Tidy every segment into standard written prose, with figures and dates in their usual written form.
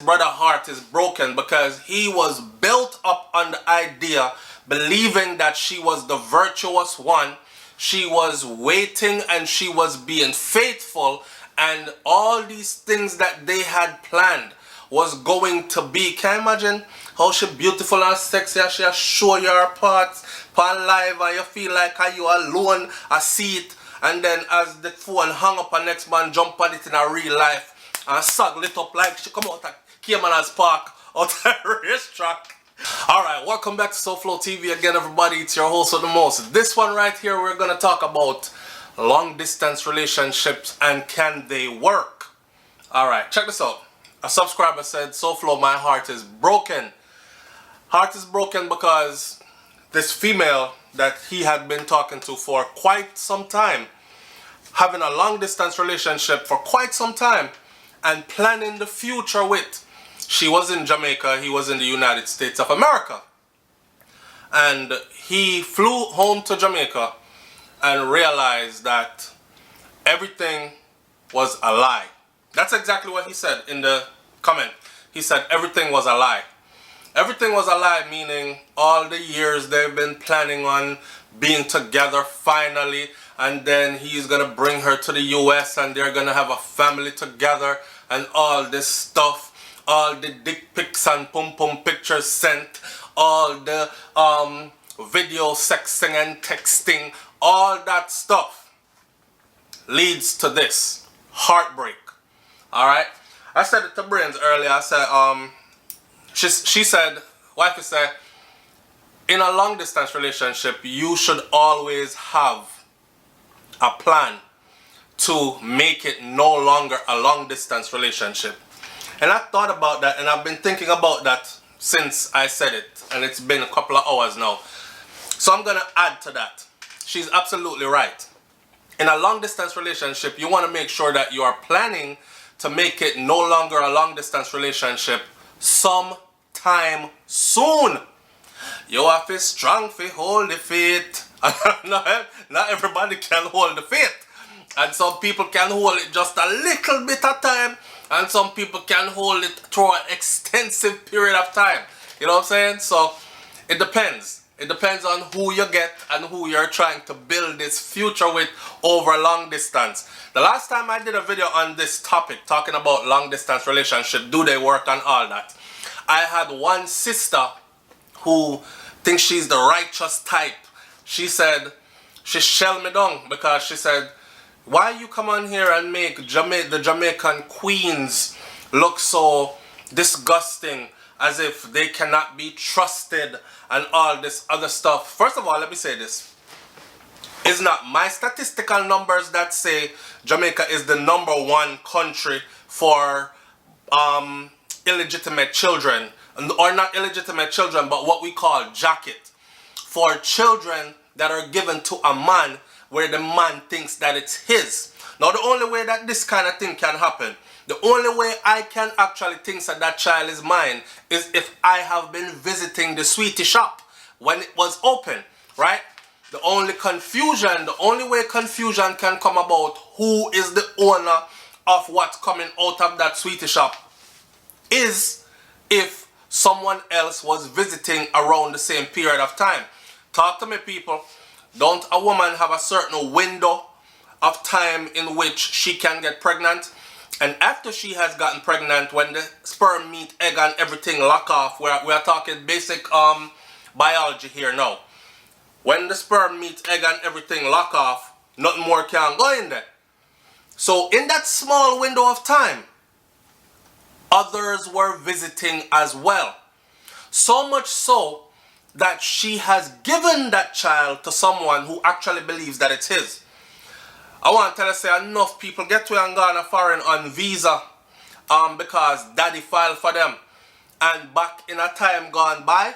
brother heart is broken because he was built up on the idea, believing that she was the virtuous one. She was waiting and she was being faithful, and all these things that they had planned was going to be. Can you imagine how she beautiful and sexy and she show you her parts on live and you feel like you alone I see it, and then as the phone hung up and next man jump on it in a real life and sag lit up like she come out at Cayman's Park out at the racetrack. Alright, welcome back to SouFLoTV again, everybody. It's your host with the most. This one right here, we're going to talk about long distance relationships and can they work. Alright, check this out. A subscriber said, SouFlo, my heart is broken. Heart is broken because this female that he had been talking to for quite some time, having a long distance relationship for quite some time and planning the future with. She was in Jamaica, he was in the United States of America. And he flew home to Jamaica and realized that everything was a lie. That's exactly what he said in the comment. He said everything was a lie. Everything was a lie, meaning all the years they've been planning on being together finally, and then he's gonna bring her to the US and they're gonna have a family together and all this stuff. All the dick pics and pum-pum pictures sent, all the video sexting and texting, all that stuff leads to this heartbreak. Alright? I said it to Brains earlier. I said, she said, wifey said, in a long distance relationship, you should always have a plan to make it no longer a long distance relationship. And I thought about that, and I've been thinking about that since I said it, and it's been a couple of hours now. So I'm gonna add to that. She's absolutely right. In a long distance relationship, you want to make sure that you are planning to make it no longer a long distance relationship sometime soon. You have to be strong to hold the faith. Not everybody can hold the faith. And some people can hold it just a little bit of time, and some people can hold it through an extensive period of time. You know what I'm saying? So it depends. It depends on who you get and who you're trying to build this future with over long distance. The last time I did a video on this topic, talking about long distance relationship, do they work and all that, I had one sister who thinks she's the righteous type. She said, she shelled me down because she said, why you come on here and make the Jamaican queens look so disgusting, as if they cannot be trusted and all this other stuff? First of all, let me say this. It's not my statistical numbers that say Jamaica is the #1 country for illegitimate children. Or not illegitimate children, but what we call jacket. For children that are given to a man where the man thinks that it's his. Now the only way that this kind of thing can happen, the only way I can actually think that that child is mine, is if I have been visiting the sweetie shop when it was open, right? The only way confusion can come about who is the owner of what's coming out of that sweetie shop is if someone else was visiting around the same period of time. Talk to me, people. Don't a woman have a certain window of time in which she can get pregnant? And after she has gotten pregnant, when the sperm meet egg and everything lock off, we are talking basic biology here now. When the sperm meet egg and everything lock off, nothing more can go in there. So in that small window of time, others were visiting as well. So much so that she has given that child to someone who actually believes that it's his. I want to tell you, say enough people get to and gone foreign on visa because daddy filed for them. And back in a time gone by,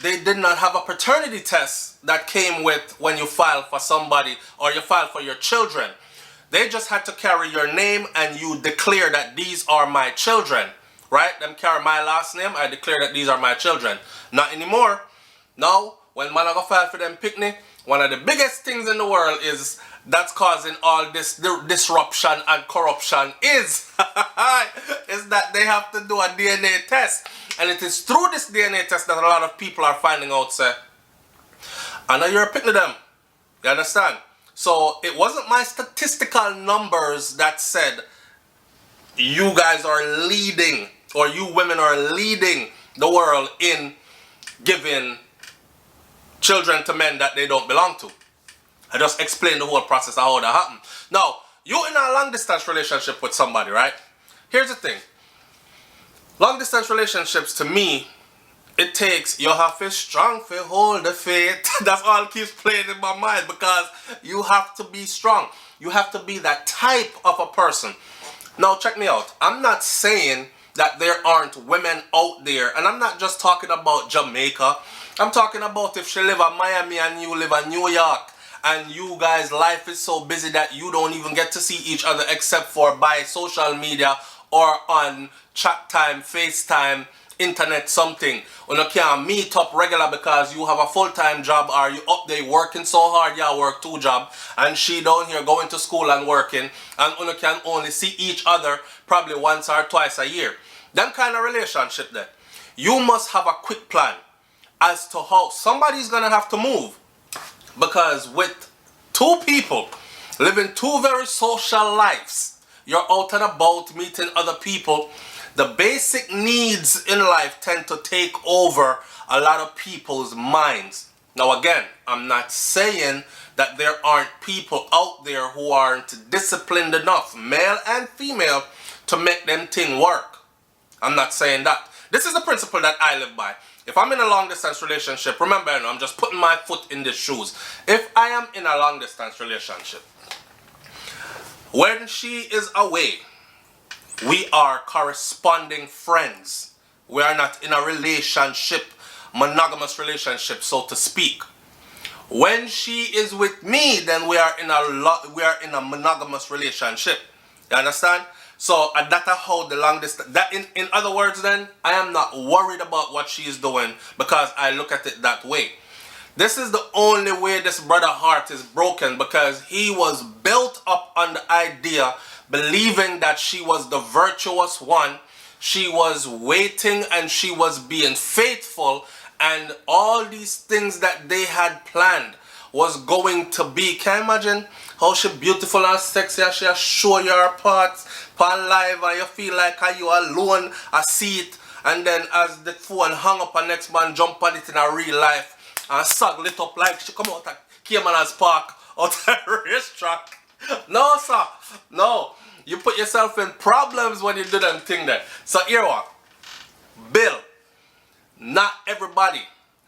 they did not have a paternity test that came with when you file for somebody or you file for your children. They just had to carry your name and you declare that these are my children. Right? Them carry my last name, I declare that these are my children. Not anymore. Now, when man go file for them picnic, one of the biggest things in the world is that's causing all this disruption and corruption is that they have to do a DNA test. And it is through this DNA test that a lot of people are finding out, say, I know you're a picking of them. You understand? So it wasn't my statistical numbers that said you guys are leading, or you women are leading the world in giving children to men that they don't belong to. I just explained the whole process of how that happened. Now, you in a long distance relationship with somebody, right? Here's the thing. Long distance relationships, to me, it takes, you have to strong to hold the faith. That's all keeps playing in my mind, because you have to be strong. You have to be that type of a person. Now, check me out. I'm not saying that there aren't women out there, and I'm not just talking about Jamaica. I'm talking about if she live in Miami and you live in New York, and you guys' life is so busy that you don't even get to see each other except for by social media or on chat time, FaceTime, internet something. When you can't meet up regular because you have a full-time job, or you up there working so hard, you work 2 jobs, and she down here going to school and working, and you can only see each other probably once or twice a year. Them kind of relationship there. You must have a quick plan as to how somebody's gonna have to move. Because with 2 people living 2 very social lives, you're out and about meeting other people, the basic needs in life tend to take over a lot of people's minds. Now again, I'm not saying that there aren't people out there who aren't disciplined enough, male and female, to make them thing work. I'm not saying that. This is the principle that I live by. If I'm in a long distance relationship, remember, I'm just putting my foot in the shoes. If I am in a long distance relationship, when she is away, we are corresponding friends. We are not in a relationship, monogamous relationship, so to speak. When she is with me, then we are in a monogamous relationship. You understand? So that's how the long distance, that in other words, then I am not worried about what she is doing, because I look at it that way. This is the only way this brother heart is broken, because he was built up on the idea, believing that she was the virtuous one. She was waiting and she was being faithful, and all these things that they had planned was going to be. Can you imagine how she beautiful and sexy, and she show your parts on live, and you feel like you alone a seat, and then as the phone hang up, and next man jump on it in a real life and sag lit up like she come out of Cayman's Park out of the racetrack. No, sir. No. You put yourself in problems when you do them thing there. So here what? Bill, not everybody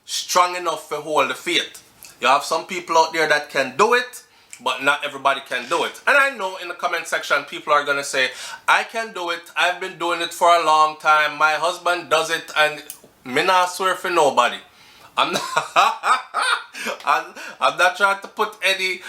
strong enough to hold the faith. You have some people out there that can do it, but not everybody can do it. And I know in the comment section people are going to say, I can do it. I've been doing it for a long time. My husband does it, and me not swear for nobody. I'm not, I'm not trying to put any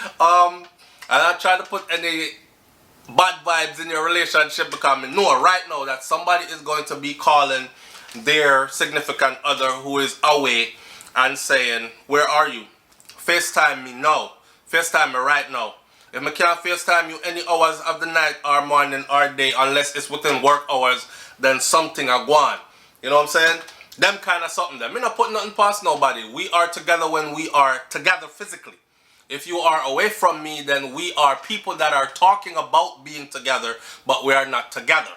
bad vibes in your relationship, because I know right now that somebody is going to be calling their significant other who is away and saying, where are you? FaceTime me now. FaceTime me right now. If I can't FaceTime you any hours of the night or morning or day, unless it's within work hours, then something are gone. You know what I'm saying? Them kind of something there. Me not put nothing past nobody. We are together when we are together physically. If you are away from me, then we are people that are talking about being together, but we are not together.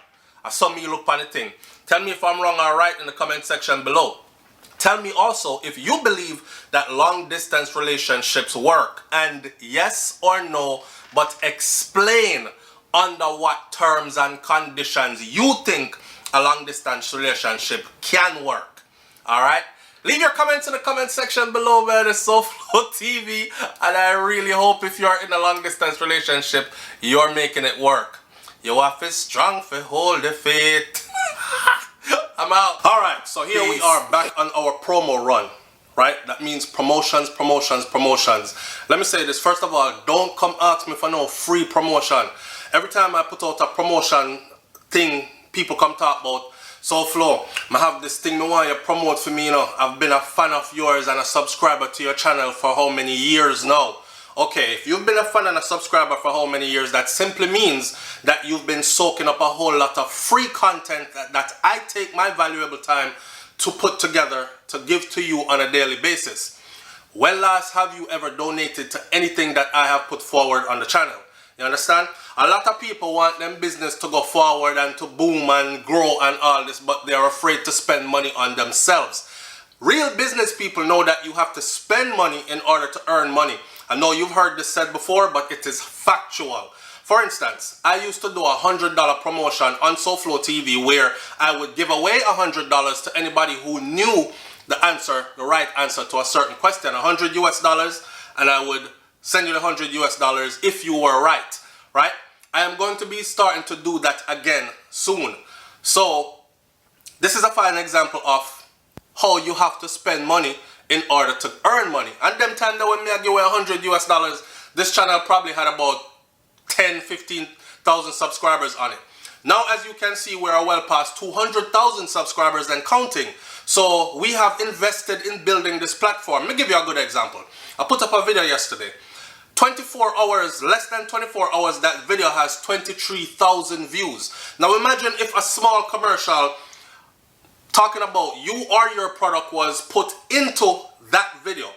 I saw me look on the thing. Tell me if I'm wrong or right in the comment section below. Tell me also if you believe that long distance relationships work, and yes or no, but explain under what terms and conditions you think a long distance relationship can work. Alright? Leave your comments in the comment section below, man. It's SouFLoTV, and I really hope if you're in a long distance relationship, you're making it work. You have to strong to hold the faith. I'm out. Alright, so here we are back on our promo run. Right? That means promotions, promotions, promotions. Let me say this. First of all, don't come ask me for no free promotion. Every time I put out a promotion thing, people come talk about, SouFLo, I have this thing I want you to promote for me, you know. I've been a fan of yours and a subscriber to your channel for how many years now? Okay, if you've been a fan and a subscriber for how many years, that simply means that you've been soaking up a whole lot of free content that I take my valuable time to put together to give to you on a daily basis. When last have you ever donated to anything that I have put forward on the channel? You understand? A lot of people want them business to go forward and to boom and grow and all this, but they are afraid to spend money on themselves. Real business people know that you have to spend money in order to earn money. I know you've heard this said before, but it is factual. For instance, I used to do a $100 promotion on SouFLoTV where I would give away $100 to anybody who knew the right answer to a certain question, $100 US, and I would send you the $100 US if you were right? I am going to be starting to do that again soon. So this is a fine example of how you have to spend money in order to earn money. And them time that when me I give away $100 US, this channel probably had about 10-15,000 subscribers on it. Now, as you can see, we're well past 200,000 subscribers and counting. So we have invested in building this platform. Let me give you a good example. I put up a video yesterday. 24 hours, less than 24 hours, that video has 23,000 views. Now imagine if a small commercial talking about you or your product was put into that video.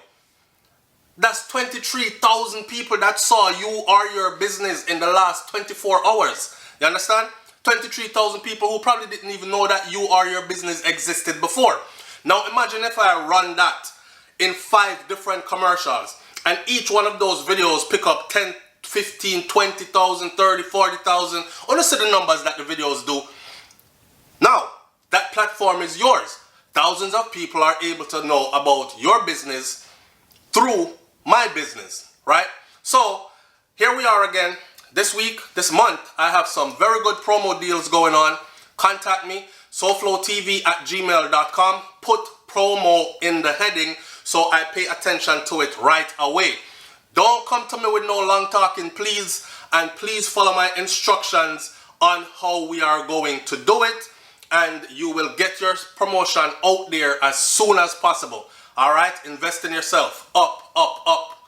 That's 23,000 people that saw you or your business in the last 24 hours. You understand? 23,000 people who probably didn't even know that you or your business existed before. Now imagine if I run that in 5 different commercials and each one of those videos pick up 10, 15, 20,000, 30, 40,000. Honestly, the numbers that the videos do. Now, that platform is yours. Thousands of people are able to know about your business through my business, right? So here we are again. This week, this month, I have some very good promo deals going on. Contact me, SouFLoTV@gmail.com. Put promo in the heading so I pay attention to it right away. Don't come to me with no long talking, please. And please follow my instructions on how we are going to do it. And you will get your promotion out there as soon as possible. All right? Invest in yourself. Up, up, up.